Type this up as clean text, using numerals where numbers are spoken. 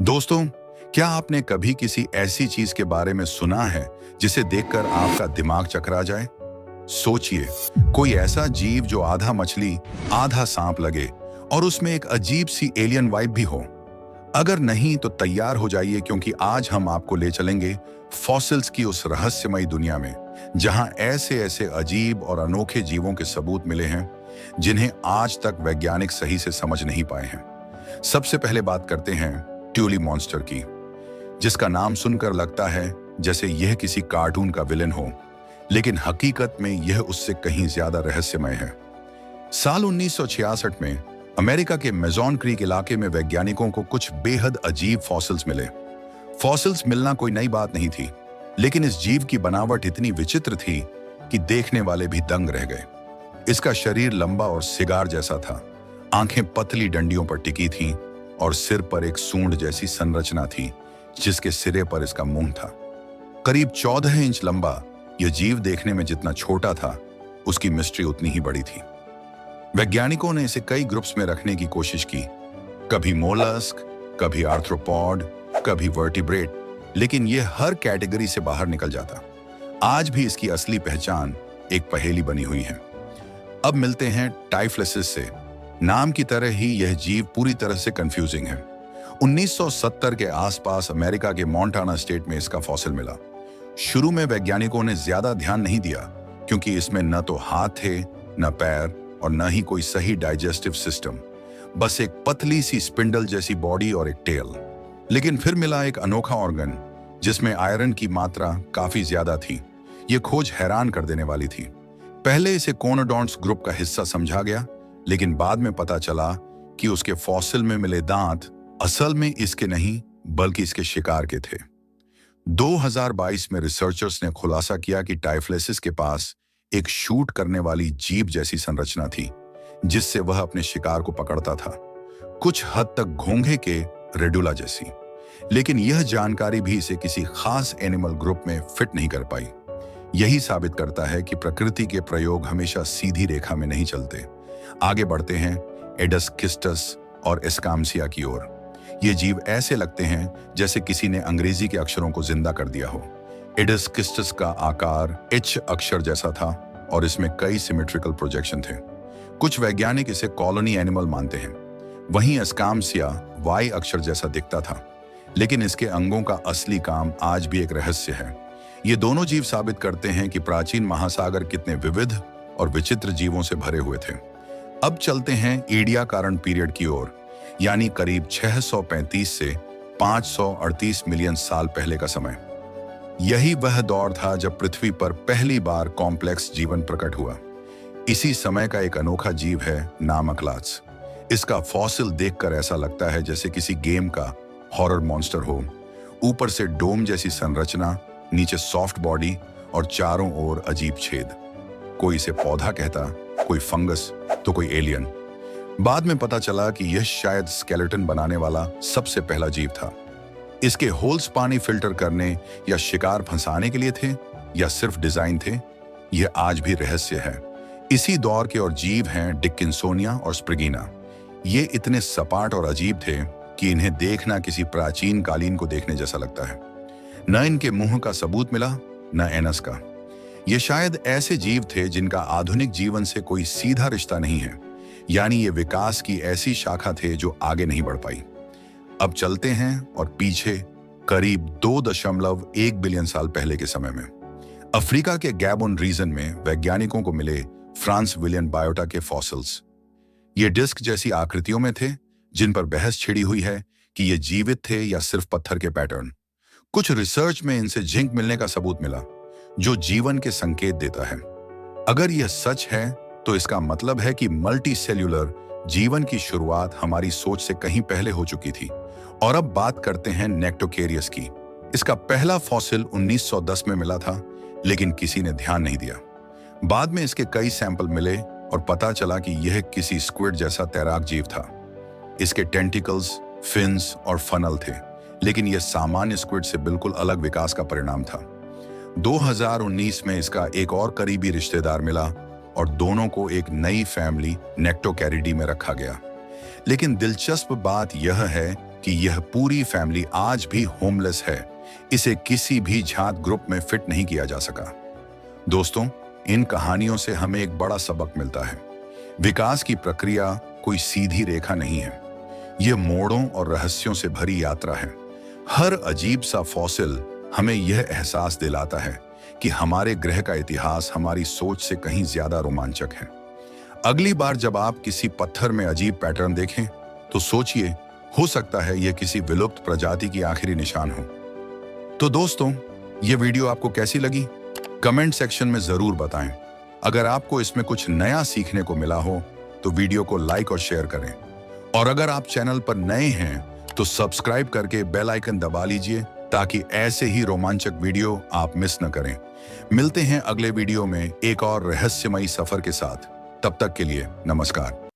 दोस्तों, क्या आपने कभी किसी ऐसी चीज के बारे में सुना है जिसे देखकर आपका दिमाग चकरा जाए? सोचिए, कोई ऐसा जीव जो आधा मछली आधा सांप लगे और उसमें एक अजीब सी एलियन वाइब भी हो। अगर नहीं तो तैयार हो जाइए, क्योंकि आज हम आपको ले चलेंगे फॉसिल्स की उस रहस्यमयी दुनिया में जहां ऐसे ऐसे अजीब और अनोखे जीवों के सबूत मिले हैं जिन्हें आज तक वैज्ञानिक सही से समझ नहीं पाए हैं। सबसे पहले बात करते हैं ट्यूली मॉन्स्टर की, जिसका नाम सुनकर लगता है जैसे यह किसी कार्टून का विलेन हो, लेकिन हकीकत में यह उससे कहीं ज्यादा रहस्यमय है। साल 1966 में अमेरिका के मेजॉन क्रीक इलाके में वैज्ञानिकों को कुछ बेहद अजीब फॉसिल्स मिले। फॉसिल्स मिलना कोई नई बात नहीं थी, लेकिन इस जीव की बनावट इतनी विचित्र थी कि देखने वाले भी दंग रह गए। इसका शरीर लंबा और सिगार जैसा था, आंखें पतली डंडियों पर टिकी थीं और सिर पर एक सूंड जैसी संरचना थी जिसके सिरे पर इसका मुंह था। करीब 14 इंच लंबा यह जीव देखने में जितना छोटा था, उसकी मिस्ट्री उतनी ही बड़ी थी। वैज्ञानिकों ने इसे कई ग्रुप्स में रखने की कोशिश की, कभी मोलस्क, कभी आर्थ्रोपॉड, कभी वर्टिब्रेट, लेकिन यह हर कैटेगरी से बाहर निकल जाता। आज भी इसकी असली पहचान एक पहेली बनी हुई है। अब मिलते हैं टाइफ्लेसिस से। नाम की तरह ही यह जीव पूरी तरह से कंफ्यूजिंग है। 1970 के आसपास अमेरिका के मोंटाना स्टेट में इसका फॉसिल मिला। शुरू में वैज्ञानिकों ने ज्यादा ध्यान नहीं दिया, क्योंकि इसमें न तो हाथ थे, न पैर और न ही कोई सही डाइजेस्टिव सिस्टम, बस एक पतली सी स्पिंडल जैसी बॉडी और एक टेल। लेकिन फिर मिला एक अनोखा ऑर्गन जिसमें आयरन की मात्रा काफी ज्यादा थी। यह खोज हैरान कर देने वाली थी। पहले इसे कोनोडोंट्स ग्रुप का हिस्सा समझा गया, लेकिन बाद में पता चला कि उसके फॉसिल में मिले दांत असल में इसके नहीं बल्कि इसके शिकार के थे। 2022 में रिसर्चर्स ने खुलासा किया कि टाइफ्लेसिस के पास एक शूट करने वाली जीभ जैसी संरचना थी, जिससे वह अपने शिकार को पकड़ता था, कुछ हद तक घोंघे के रेडुला जैसी। लेकिन यह जानकारी भी इसे किसी खास एनिमल ग्रुप में फिट नहीं कर पाई। यही साबित करता है कि प्रकृति के प्रयोग हमेशा सीधी रेखा में नहीं चलते। आगे बढ़ते हैं एडसकिस्टस और एस्काम्सिया की ओर। ये जीव ऐसे लगते हैं जैसे किसी ने अंग्रेजी के अक्षरों को जिंदा कर दिया हो। एडसकिस्टस का आकार एच अक्षर जैसा था और इसमें कई सिमेट्रिकल प्रोजेक्शन थे। कुछ वैज्ञानिक इसे कॉलोनी एनिमल मानते हैं। वहीं एस्काम्सिया वाई अक्षर जैसा दिखता था, लेकिन इसके अंगों का असली काम आज भी एक रहस्य है। ये दोनों जीव साबित करते हैं कि प्राचीन महासागर कितने विविध और विचित्र जीवों से भरे हुए थे। अब चलते हैं ईडियाकारण पीरियड की ओर, यानी करीब 635 से 538 मिलियन साल पहले का समय। यही वह दौर था जब पृथ्वी पर पहली बार कॉम्प्लेक्स जीवन प्रकट हुआ। इसी समय का एक अनोखा जीव है नामकलात्स। इसका फॉसिल देखकर ऐसा लगता है जैसे किसी गेम का हॉरर मॉन्स्टर हो। ऊपर से डोम जैसी संरचना, नीचे सॉफ्ट बॉडी और चारों ओर अजीब छेद। कोई इसे पौधा कहता, कोई फंगस तो कोई एलियन। बाद में पता चला कि यह शायद स्केलेटन बनाने वाला सबसे पहला जीव था। इसके होल्स पानी फिल्टर करने या शिकार फंसाने के लिए थे या सिर्फ डिजाइन थे, यह आज भी रहस्य है। इसी दौर के और जीव हैं डिक्किंसोनिया और स्प्रिगीना। ये इतने सपाट और अजीब थे कि इन्हें देखना किसी प्राचीन कालीन को देखने जैसा लगता है। न इनके मुंह का सबूत मिला, न एनस का। ये शायद ऐसे जीव थे जिनका आधुनिक जीवन से कोई सीधा रिश्ता नहीं है, यानी ये विकास की ऐसी शाखा थे जो आगे नहीं बढ़ पाई। अब चलते हैं और पीछे करीब 2.1 बिलियन साल पहले के समय में अफ्रीका के गैबोन रीजन में वैज्ञानिकों को मिले फ्रांस विलियम बायोटा के फॉसिल्स। ये डिस्क जैसी आकृतियों में थे, जिन पर बहस छिड़ी हुई है कि ये जीवित थे या सिर्फ पत्थर के पैटर्न। कुछ रिसर्च में इनसे जिंक मिलने का सबूत मिला, जो जीवन के संकेत देता है। अगर यह सच है तो इसका मतलब है कि मल्टी सेल्यूलर जीवन की शुरुआत हमारी सोच से कहीं पहले हो चुकी थी। और अब बात करते हैं नेक्टोकेरियस की। इसका पहला फॉसिल 1910 में मिला था, लेकिन किसी ने ध्यान नहीं दिया। बाद में इसके कई सैंपल मिले और पता चला कि यह किसी स्क्विड जैसा तैराक जीव था। इसके टेंटिकल्स, फिन्स और फनल थे, लेकिन यह सामान्य स्क्विड से बिल्कुल अलग विकास का परिणाम था। 2019 में इसका एक और करीबी रिश्तेदार मिला और दोनों को एक नई फैमिली नेक्टोकैरिडी में रखा गया। लेकिन दिलचस्प बात यह है कि यह पूरी फैमिली आज भी होमलेस है। इसे किसी भी जात ग्रुप में फिट नहीं किया जा सका। दोस्तों, इन कहानियों से हमें एक बड़ा सबक मिलता है। विकास की प्रक्रिया कोई सीधी रेखा नहीं है। यह मोड़ों और रहस्यों से भरी यात्रा है। हर अजीब सा फॉसिल हमें यह एहसास दिलाता है कि हमारे ग्रह का इतिहास हमारी सोच से कहीं ज्यादा रोमांचक है। अगली बार जब आप किसी पत्थर में अजीब पैटर्न देखें तो सोचिए, हो सकता है यह किसी विलुप्त प्रजाति की आखिरी निशान हो। तो दोस्तों, यह वीडियो आपको कैसी लगी? कमेंट सेक्शन में जरूर बताएं। अगर आपको इसमें कुछ नया सीखने को मिला हो तो वीडियो को लाइक और शेयर करें। और अगर आप चैनल पर नए हैं तो सब्सक्राइब करके बेल आइकन दबा लीजिए ताकि ऐसे ही रोमांचक वीडियो आप मिस न करें। मिलते हैं अगले वीडियो में एक और रहस्यमयी सफर के साथ। तब तक के लिए नमस्कार।